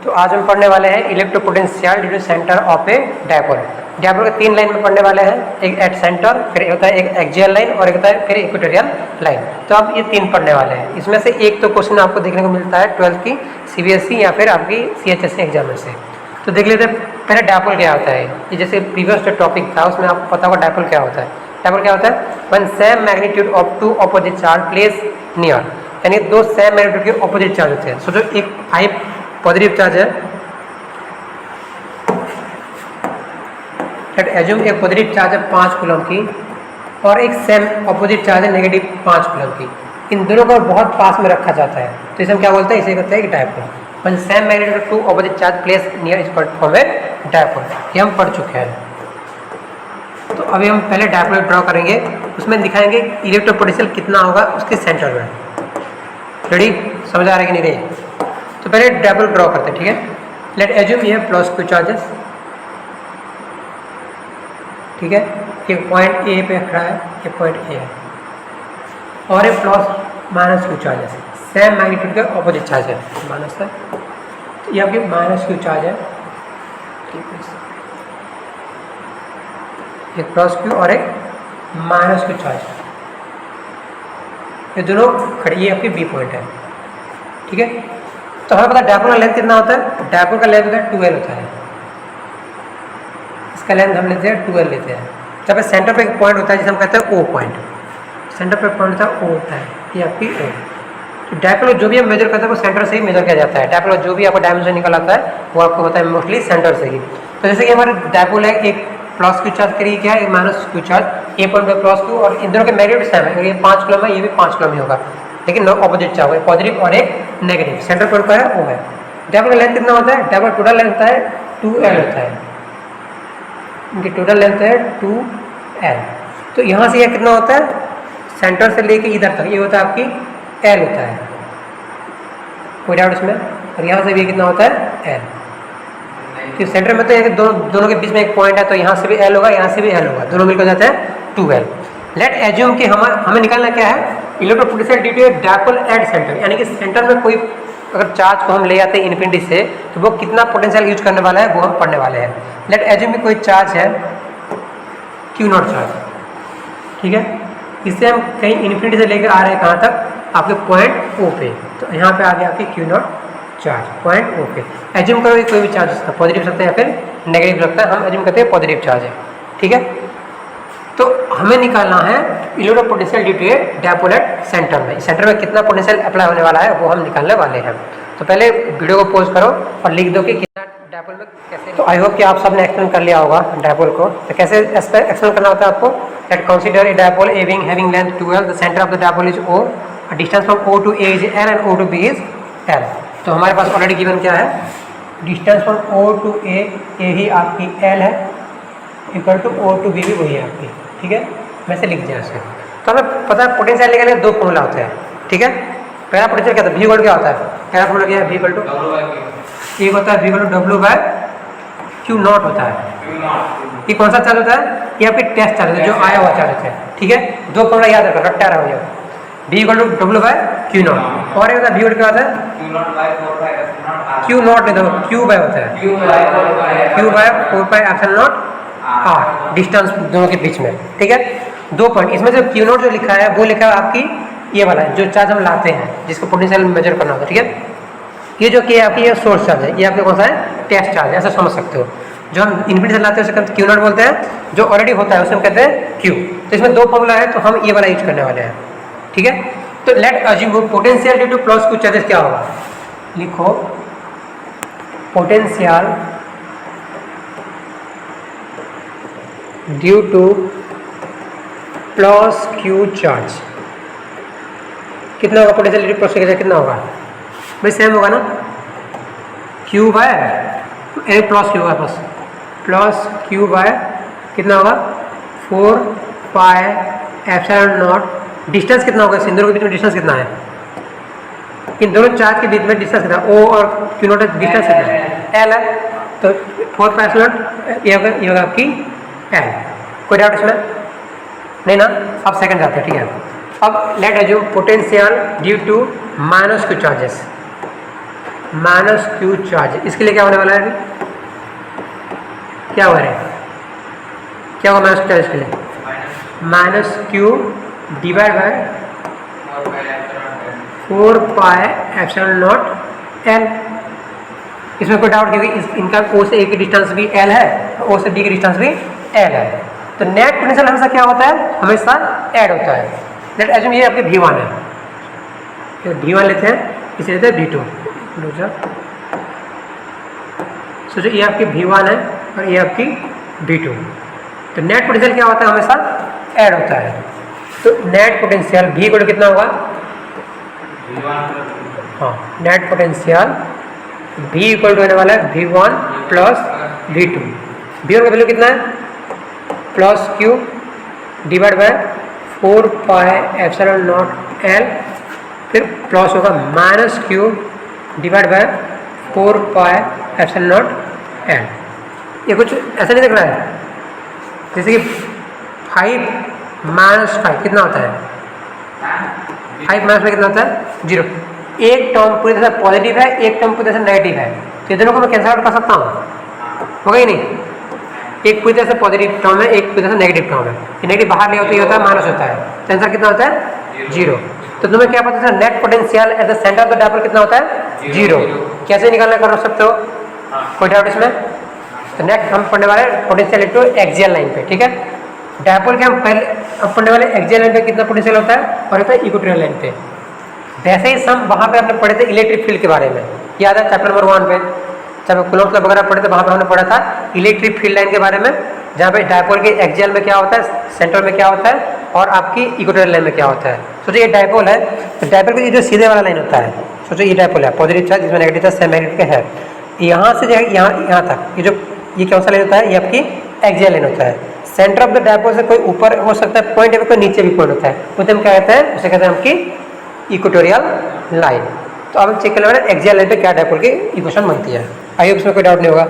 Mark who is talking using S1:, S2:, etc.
S1: तो आज हम पढ़ने वाले हैं electropotential due to centre of a dipole. Dipole के 3 लाइन में पढ़ने वाले हैं, एक एट सेंटर, फिर होता है एक एक्सियल लाइन और एक होता है फिर इक्वेटोरियल लाइन। तो अब ये 3 पढ़ने वाले हैं। इसमें से एक तो क्वेश्चन आपको देखने को मिलता है 12th की CBSE या फिर आपकी CHSE एग्जाम में से। तो देख लेते हैं पहले डायपोल क्या होता है। ये जैसे प्रीवियस जो टॉपिक था उसमें आपको पता होगा डायपोल क्या होता है। डायपोल क्या होता है, one same magnitude of 2 opposite charge place near, यानी 2 सेम मैग्नीट्यूड के ऑपोजिट चार्ज होते हैं। सोचो एक 5 पॉजिटिव चार्ज है, लेट एज्यूम एक पॉजिटिव चार्ज है 5 कूलम की और एक सेम ऑपोजिट चार्ज है नेगेटिव 5 कूलम की। इन दोनों को बहुत पास में रखा जाता है तो इसे हम क्या बोलते हैं, इसे कहते हैं dipole. One same magnitude of 2 opposite charge place near is form A dipole. ये हम पढ़ चुके हैं। तो अभी हम पहले डायपोल ड्रॉ करेंगे, उसमें दिखाएंगे इलेक्ट्रोपोटेंशियल कितना होगा उसके सेंटर में। रेडी, समझ आ रहा है कि नहीं रही? तो पहले डायपोल ड्रॉ करते हैं, ठीक है। लेट एज्यूम ये प्लस Q चार्जेस, ठीक है। एक पॉइंट ए पे खड़ा है, एक पॉइंट ए है और एक plus minus Q charges, same magnitude के ऑपोजिट चार्ज है माइनस है। तो ये आपकी माइनस Q चार्ज है, एक प्लस Q और एक माइनस Q चार्ज, ये दोनों खड़ी, ये आपकी बी पॉइंट है, ठीक है। तो हमें पता है डायपोल का लेंथ कितना होता है। डायपोल का लेंथ होता है 12 होता है, इसका लेंथ हम लेते हैं 12 लेते हैं। जब सेंटर पे एक पॉइंट होता है जिसे हम कहते हैं O पॉइंट, सेंटर पे पॉइंट होता है O होता है, ये आपकी O। तो डायपोल जो भी हम मेजर करते हैं वो सेंटर से ही मेजर किया जाता है। डायपोल जो भी आपको डायमेंशन निकल आता है वो आपको होता है मोस्टली सेंटर से ही। तो जैसे कि हमारे डायपोल है, एक प्लस Q चार्ज करिए क्या है, एक माइनस Q चार्ज, ए पॉइंट पे प्लस Q और इन दोनों के मैग्नीट्यूड सेम है। ये 5 कूलम है, ये भी 5 कूलम ही होगा, लेकिन ऑपोजिट चार्ज है, पॉजिटिव और एक नेगेटिव। सेंटर पर है O है। डायपोल का लेंथ कितना होता है, डायपोल टोटल लेंथ होता है 2L होता है, इनकी टोटल लेंथ है 2L। तो यहाँ से यह कितना होता है, सेंटर से लेके इधर तक ये होता है आपकी L होता है, कोई डाउट इसमें। और यहाँ से भी कितना होता है L, कि सेंटर में तो ये दोनों के बीच में एक पॉइंट है, तो यहाँ से भी L होगा, यहाँ से भी L होगा, दोनों मिलकर जाते हैं 2L। लेट एज्यूम कि हमें निकालना क्या है, electropotential due to dipole at centre, यानी कि सेंटर में कोई अगर चार्ज को हम ले जाते हैं इन्फिनिटी से तो वो कितना पोटेंशियल यूज करने वाला है वो हम पढ़ने वाले हैं। लेट एज्यूम कि कोई चार्ज है Q0 चार्ज, ठीक है। इससे हम कहीं इन्फिनिटी से लेकर आ रहे हैं कहाँ तक, आपके पॉइंट O पे। तो यहाँ पे आ गया आपकी Q0 चार्ज पॉइंट O पे। एज्यूम करो कोई भी चार्ज सकता है, पॉजिटिव सकता है या फिर नेगेटिव सकता है, हम एज्यूम करते हैं पॉजिटिव चार्ज है, ठीक है। तो हमें निकालना है electropotential due to dipole at centre में। सेंटर में कितना पोटेंशियल अप्लाई होने वाला है वो हम निकालने वाले हैं। तो पहले वीडियो को पॉज करो और लिख दो कि कितना डायपोल में कैसे। तो आई होप कि आप सबने एक्सप्लेन कर लिया होगा डायपोल को। तो कैसे एक्सप्लेन करना होता है आपको, let consider a dipole having length 12, the centre of the dipole is O, distance from O to A is L and O to B is L। तो हमारे पास ऑलरेडी गिवन क्या है, distance from O to A ही आपकी L है, equal to O to B भी वही है आपकी, ठीक है। वैसे लिख दिया इसे। तो हमें पता है पोटेंशियल निकालने के 2 फॉर्मूला होते हैं, ठीक है। पहला पोटेंशियल क्या होता है, V इक्वल क्या होता है, पहला फॉर्मूला क्या है, V इक्वल टू एक होता है, V इक्वल टू W/Q0 होता है। ये कौन सा चार्ज होता है, ये आपकी टेस्ट चार्ज है, जो आया हुआ चार्ज होता है, ठीक है। 2 फॉर्मूला याद रखो, रट्टा रहा हो, V इक्वल टू W/Q0 और ये होता है V इक्वल क्या होता है, Q0 नहीं, देखो Q बाय होता है, Q/4πε0 R, डिस्टेंस दोनों के बीच में, ठीक है। 2 पॉइंट, इसमें जो Q0 जो लिखा है वो लिखा है आपकी ये वाला है, जो चार्ज हम लाते हैं जिसको पोटेंशियल मेजर करना होता है, ठीक है। ये जो कि आपकी ये सोर्स चार्ज है, ये आपके कौन सा है, टेस्ट चार्ज है, ऐसा समझ सकते हो। जो हम इन्फिनिटी से लाते हैं उसे Q0 बोलते हैं, जो ऑलरेडी होता है उसे हम कहते हैं Q। तो इसमें 2 फॉर्मूला है तो हम ये वाला यूज करने वाले हैं, ठीक है। तो late assume potential due two plus Q charges क्या होगा, लिखो potential due two plus Q charge कितना होगा, potential due two plus Q charge कितना होगा भाई, सेम होगा ना, Q बाय प्लस Q होगा, प्लस Q बाय कितना होगा 4πε0। डिस्टेंस कितना होगा, इन दोनों के बीच में डिस्टेंस कितना है, इन दोनों चार्ज के बीच में डिस्टेंस कितना है, O और Q0 डिस्टेंस कितना है, L है। तो 4πε0 ये होगा आपकी L। कोई डाउट इसमें नहीं ना, अब सेकंड जाते हैं, ठीक है। अब let assume potential due to minus Q charges, minus Q charge. इसके लिए क्या होने वाला है अभी, क्या हो रहा है, क्या होगा माइनस चार्ज के लिए, minus Q divide by 4 pi epsilon naught L. इसमें कोई डाउट नहीं, इनका ओ से ए की डिस्टेंस भी एल है, ओ से डी की डिस्टेंस भी एल है। तो नेट पोटेंशियल हमेशा क्या होता है, हमेशा ऐड होता है। लेट एज्यूम ये आपके V1 है, V1 लेते हैं, इसे लेते हैं V2। सोचो ये आपकी V1 है और ये आपकी V2। तो नेट पोटेंशियल क्या होता है, हमेशा ऐड होता है। तो नेट पोटेंशियल V इक्वल कितना होगा, हाँ net potential V equal to होने वाला है V1 प्लस V2। V1 का वैल्यू कितना है, plus Q divide by 4 pi epsilon naught L, फिर प्लस होगा minus Q divide by 4 pi epsilon naught L. ये कुछ ऐसा नहीं दिख रहा है, जैसे कि 5 माइनस 5 कितना होता है, 5 माइनस 5 कितना होता है, 0। एक टर्म पूरी तरह से पॉजिटिव है, एक टर्म पूरी तरह से नेगेटिव है, तो ये दोनों को मैं कैंसिल आउट कर सकता हूँ, होगा ही नहीं। एक पूरी तरह से पॉजिटिव टर्म है, एक पूरी तरह से नेगेटिव टर्म है, ये नेगेटिव बाहर ले होता है माइनस होता है, तो आंसर कितना होता है 0। तो तुम्हें क्या पता था, net potential at the centre of the dipole कितना होता है 0। कैसे निकालना कर सकते हो, कोई डाउट इसमें। तो नेक्स्ट हम पढ़ने वाले पोटेंशियल इनटू एक्सियल लाइन पे, ठीक है। डायपोल के हम पहले अब पढ़ने वाले एक्सियल लाइन पे कितना पोटेंशियल होता है और होता है इक्वेटोरियल लाइन पे। वैसे ही हम वहाँ पे हमने पढ़े थे इलेक्ट्रिक फील्ड के बारे में, याद है चैप्टर नंबर 1 पे, जब कूलम्ब वगैरह पढ़े थे वहाँ पे हमने पढ़ा था इलेक्ट्रिक फील्ड लाइन के बारे में, जहाँ पे डायपोल के एक्सियल में क्या होता है, सेंटर में क्या होता है और आपकी इक्वेटोरियल लाइन में क्या होता है। सोचो ये डायपोल है, तो डायपोल का जो सीधे वाला लाइन होता है, सोचो ये डायपोल है, पॉजिटिव चार्ज जिसमें नेगेटिव चार्ज सेम मैग्नेटिक है, यहाँ से जो है यहाँ तक ये कौन सा लाइन होता है, ये आपकी एक्सियल लाइन होता है। सेंटर ऑफ द डायपोल से कोई ऊपर हो सकता है पॉइंट, या कोई नीचे भी पॉइंट होता है, उसे हम क्या कहते हैं, उसे कहते हैं आपकी इक्वेटोरियल लाइन। तो अब हम चेक कर लेंगे एक्सियल लाइन पे क्या डायपोल की इक्वेशन बनती है। आई होप इसमें कोई डाउट नहीं होगा।